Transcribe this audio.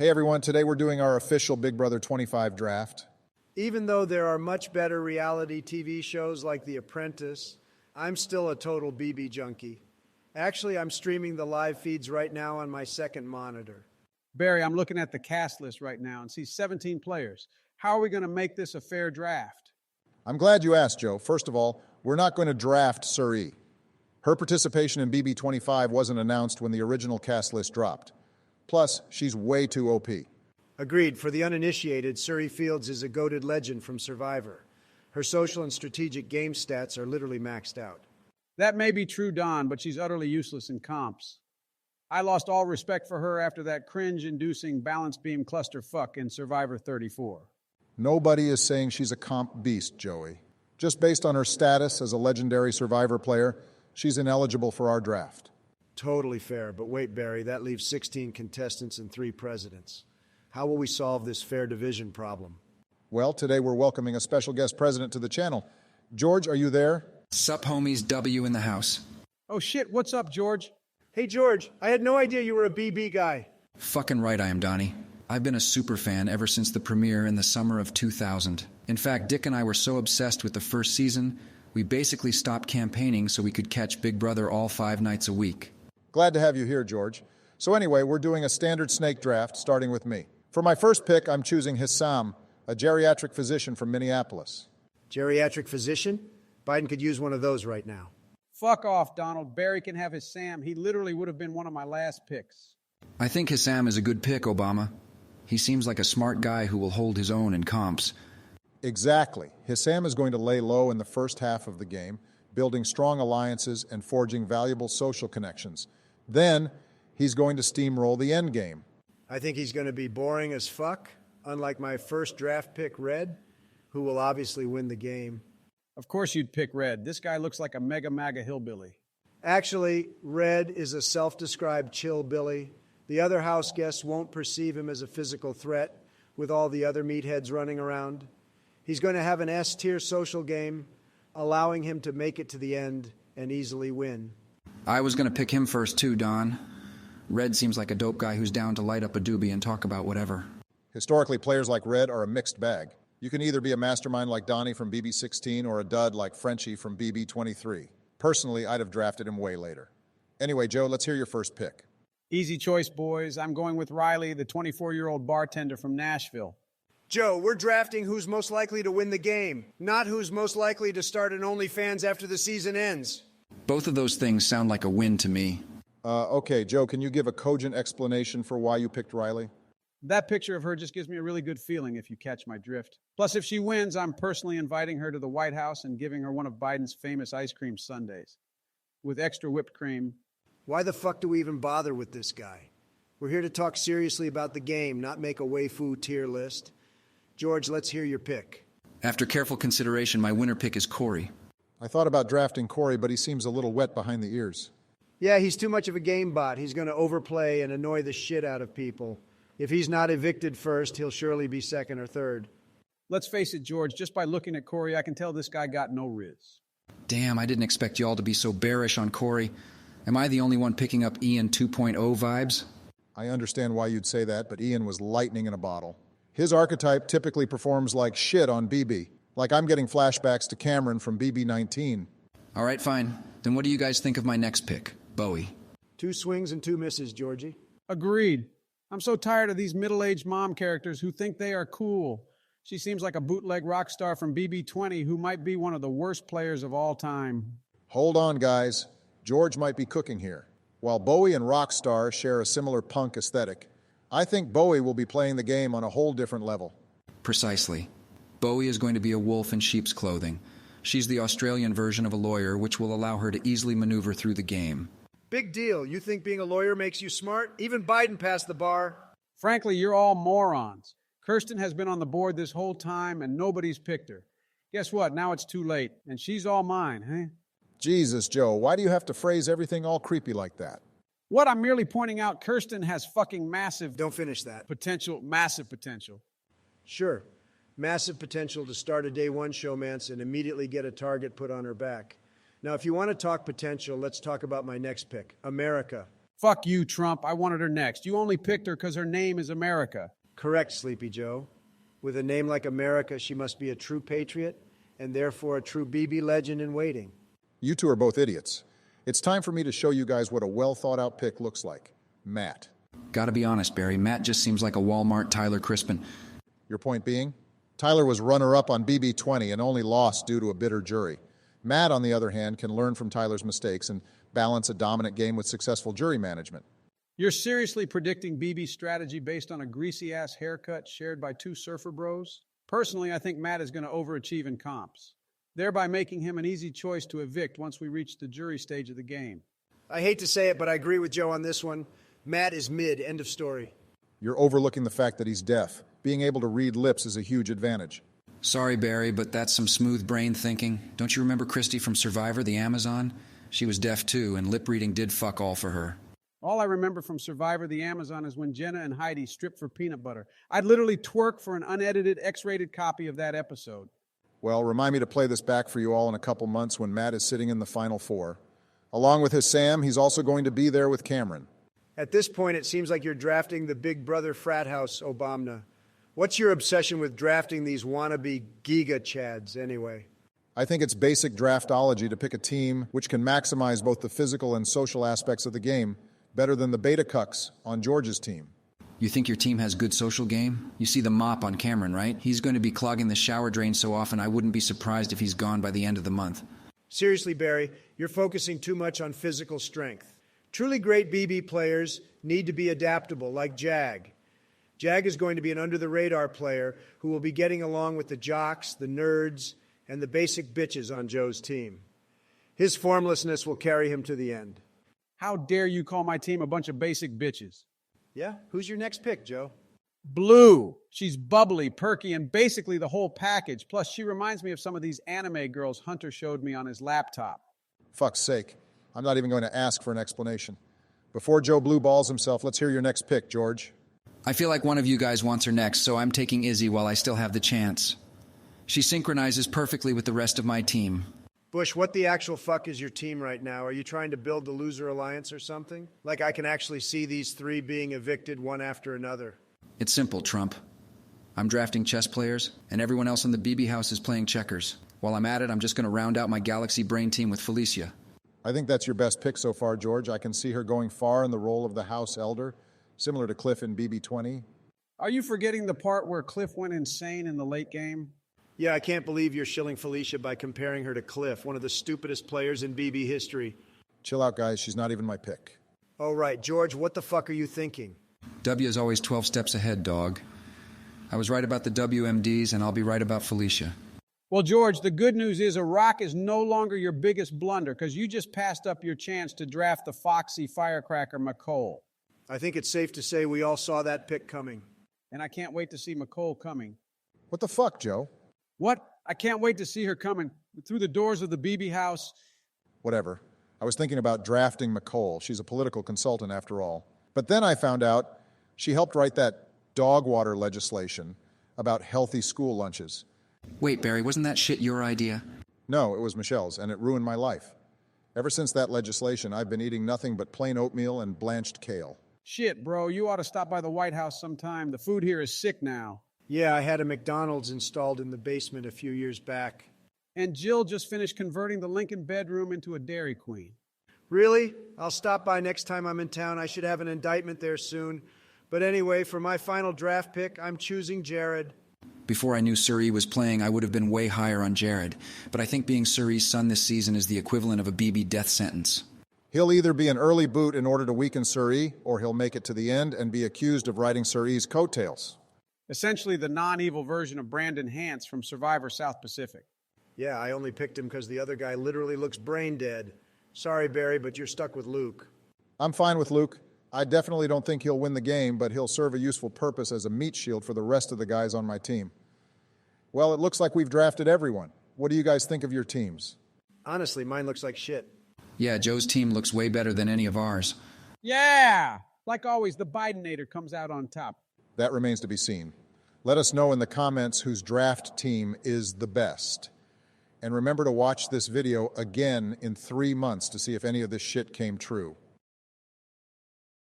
Hey everyone, today we're doing our official Big Brother 25 draft. Even though there are much better reality TV shows like The Apprentice, I'm still a total BB junkie. Actually, I'm streaming the live feeds right now on my second monitor. Barry, I'm looking at the cast list right now and see 17 players. How are we going to make this a fair draft? I'm glad you asked, Joe. First of all, we're not going to draft Suri. Her participation in BB 25 wasn't announced when the original cast list dropped. Plus, she's way too OP. Agreed. For the uninitiated, Suri Fields is a goated legend from Survivor. Her social and strategic game stats are literally maxed out. That may be true, Don, but she's utterly useless in comps. I lost all respect for her after that cringe-inducing balance beam clusterfuck in Survivor 34. Nobody is saying she's a comp beast, Joey. Just based on her status as a legendary Survivor player, she's ineligible for our draft. Totally fair, but wait, Barry, that leaves 16 contestants and 3 presidents. How will we solve this fair division problem? Well, today we're welcoming a special guest president to the channel. George, are you there? Sup, homies, W in the house. Oh shit, what's up, George? Hey, George, I had no idea you were a BB guy. Fucking right I am, Donnie. I've been a super fan ever since the premiere in the summer of 2000. In fact, Dick and I were so obsessed with the first season, we basically stopped campaigning so we could catch Big Brother all 5 nights a week. Glad to have you here, George. So anyway, we're doing a standard snake draft, starting with me. For my first pick, I'm choosing Hissam, a geriatric physician from Minneapolis. Geriatric physician? Biden could use one of those right now. Fuck off, Donald. Barry can have his Sam. He literally would have been one of my last picks. I think Hissam is a good pick, Obama. He seems like a smart guy who will hold his own in comps. Exactly. Hissam is going to lay low in the first half of the game, building strong alliances and forging valuable social connections. Then, he's going to steamroll the end game. I think he's going to be boring as fuck, unlike my first draft pick, Red, who will obviously win the game. Of course you'd pick Red. This guy looks like a mega MAGA hillbilly. Actually, Red is a self-described chillbilly. The other house guests won't perceive him as a physical threat with all the other meatheads running around. He's going to have an S-tier social game, allowing him to make it to the end and easily win. I was going to pick him first too, Don. Red seems like a dope guy who's down to light up a doobie and talk about whatever. Historically, players like Red are a mixed bag. You can either be a mastermind like Donnie from BB16 or a dud like Frenchie from BB23. Personally, I'd have drafted him way later. Anyway, Joe, let's hear your first pick. Easy choice, boys. I'm going with Riley, the 24-year-old bartender from Nashville. Joe, we're drafting who's most likely to win the game, not who's most likely to start an OnlyFans after the season ends. Both of those things sound like a win to me. Okay, Joe, can you give a cogent explanation for why you picked Riley? That picture of her just gives me a really good feeling, if you catch my drift. Plus, if she wins, I'm personally inviting her to the White House and giving her one of Biden's famous ice cream sundaes with extra whipped cream. Why the fuck do we even bother with this guy? We're here to talk seriously about the game, not make a waifu tier list. George, let's hear your pick. After careful consideration, my winner pick is Corey. I thought about drafting Corey, but he seems a little wet behind the ears. Yeah, he's too much of a game bot. He's going to overplay and annoy the shit out of people. If he's not evicted first, he'll surely be second or third. Let's face it, George, just by looking at Corey, I can tell this guy got no riz. Damn, I didn't expect y'all to be so bearish on Corey. Am I the only one picking up Ian 2.0 vibes? I understand why you'd say that, but Ian was lightning in a bottle. His archetype typically performs like shit on BB. Like I'm getting flashbacks to Cameron from BB19. All right, fine. Then what do you guys think of my next pick, Bowie? 2 swings and 2 misses, Georgie. Agreed. I'm so tired of these middle-aged mom characters who think they are cool. She seems like a bootleg rock star from BB20 who might be one of the worst players of all time. Hold on, guys. George might be cooking here. While Bowie and Rockstar share a similar punk aesthetic, I think Bowie will be playing the game on a whole different level. Precisely. Bowie is going to be a wolf in sheep's clothing. She's the Australian version of a lawyer, which will allow her to easily maneuver through the game. Big deal. You think being a lawyer makes you smart? Even Biden passed the bar. Frankly, you're all morons. Kirsten has been on the board this whole time, and nobody's picked her. Guess what? Now it's too late, and she's all mine, huh? Jesus, Joe, why do you have to phrase everything all creepy like that? What? I'm merely pointing out Kirsten has fucking massive... Don't finish that. Massive potential. Sure. Massive potential to start a day one showmance and immediately get a target put on her back. Now, if you want to talk potential, let's talk about my next pick, America. Fuck you, Trump. I wanted her next. You only picked her because her name is America. Correct, Sleepy Joe. With a name like America, she must be a true patriot and therefore a true BB legend in waiting. You two are both idiots. It's time for me to show you guys what a well-thought-out pick looks like. Matt. Gotta be honest, Barry, Matt just seems like a Walmart Tyler Crispin. Your point being? Tyler was runner-up on BB20 and only lost due to a bitter jury. Matt, on the other hand, can learn from Tyler's mistakes and balance a dominant game with successful jury management. You're seriously predicting BB's strategy based on a greasy-ass haircut shared by two surfer bros? Personally, I think Matt is going to overachieve in comps, thereby making him an easy choice to evict once we reach the jury stage of the game. I hate to say it, but I agree with Joe on this one. Matt is mid, end of story. You're overlooking the fact that he's deaf. Being able to read lips is a huge advantage. Sorry, Barry, but that's some smooth brain thinking. Don't you remember Christy from Survivor, the Amazon? She was deaf too, and lip reading did fuck all for her. All I remember from Survivor the Amazon is when Jenna and Heidi stripped for peanut butter. I'd literally twerk for an unedited, X-rated copy of that episode. Well, remind me to play this back for you all in a couple months when Matt is sitting in the Final Four. Along with his Sam, he's also going to be there with Cameron. At this point, it seems like you're drafting the Big Brother frat house Obama. What's your obsession with drafting these wannabe Giga Chads anyway? I think it's basic draftology to pick a team which can maximize both the physical and social aspects of the game better than the beta cucks on George's team. You think your team has good social game? You see the mop on Cameron, right? He's going to be clogging the shower drain so often I wouldn't be surprised if he's gone by the end of the month. Seriously, Barry, you're focusing too much on physical strength. Truly great BB players need to be adaptable, like Jag. Jag is going to be an under-the-radar player who will be getting along with the jocks, the nerds, and the basic bitches on Joe's team. His formlessness will carry him to the end. How dare you call my team a bunch of basic bitches? Yeah? Who's your next pick, Joe? Blue. She's bubbly, perky, and basically the whole package. Plus, she reminds me of some of these anime girls Hunter showed me on his laptop. Fuck's sake. I'm not even going to ask for an explanation. Before Joe blue balls himself, let's hear your next pick, George. I feel like one of you guys wants her next, so I'm taking Izzy while I still have the chance. She synchronizes perfectly with the rest of my team. Bush, what the actual fuck is your team right now? Are you trying to build the loser alliance or something? Like I can actually see these three being evicted one after another. It's simple, Trump. I'm drafting chess players, and everyone else in the BB house is playing checkers. While I'm at it, I'm just going to round out my Galaxy Brain team with Felicia. I think that's your best pick so far, George. I can see her going far in the role of the House Elder, similar to Cliff in BB20. Are you forgetting the part where Cliff went insane in the late game? Yeah, I can't believe you're shilling Felicia by comparing her to Cliff, one of the stupidest players in BB history. Chill out, guys. She's not even my pick. Oh, right. George, what the fuck are you thinking? W is always 12 steps ahead, dog. I was right about the WMDs, and I'll be right about Felicia. Well, George, the good news is Iraq is no longer your biggest blunder because you just passed up your chance to draft the foxy firecracker McCole. I think it's safe to say we all saw that pick coming. And I can't wait to see McCole coming. What the fuck, Joe? What? I can't wait to see her coming through the doors of the BB house. Whatever. I was thinking about drafting McCole. She's a political consultant after all. But then I found out she helped write that dog water legislation about healthy school lunches. Wait, Barry, wasn't that shit your idea? No, it was Michelle's, and it ruined my life. Ever since that legislation, I've been eating nothing but plain oatmeal and blanched kale. Shit, bro, you ought to stop by the White House sometime. The food here is sick now. Yeah, I had a McDonald's installed in the basement a few years back. And Jill just finished converting the Lincoln bedroom into a Dairy Queen. Really? I'll stop by next time I'm in town. I should have an indictment there soon. But anyway, for my final draft pick, I'm choosing Jared. Before I knew Suri was playing, I would have been way higher on Jared. But I think being Suri's son this season is the equivalent of a BB death sentence. He'll either be an early boot in order to weaken Suri, or he'll make it to the end and be accused of riding Suri's coattails. Essentially the non-evil version of Brandon Hance from Survivor South Pacific. Yeah, I only picked him because the other guy literally looks brain dead. Sorry, Barry, but you're stuck with Luke. I'm fine with Luke. I definitely don't think he'll win the game, but he'll serve a useful purpose as a meat shield for the rest of the guys on my team. Well, it looks like we've drafted everyone. What do you guys think of your teams? Honestly, mine looks like shit. Yeah, Joe's team looks way better than any of ours. Yeah! Like always, the Bidenator comes out on top. That remains to be seen. Let us know in the comments whose draft team is the best. And remember to watch this video again in 3 months to see if any of this shit came true.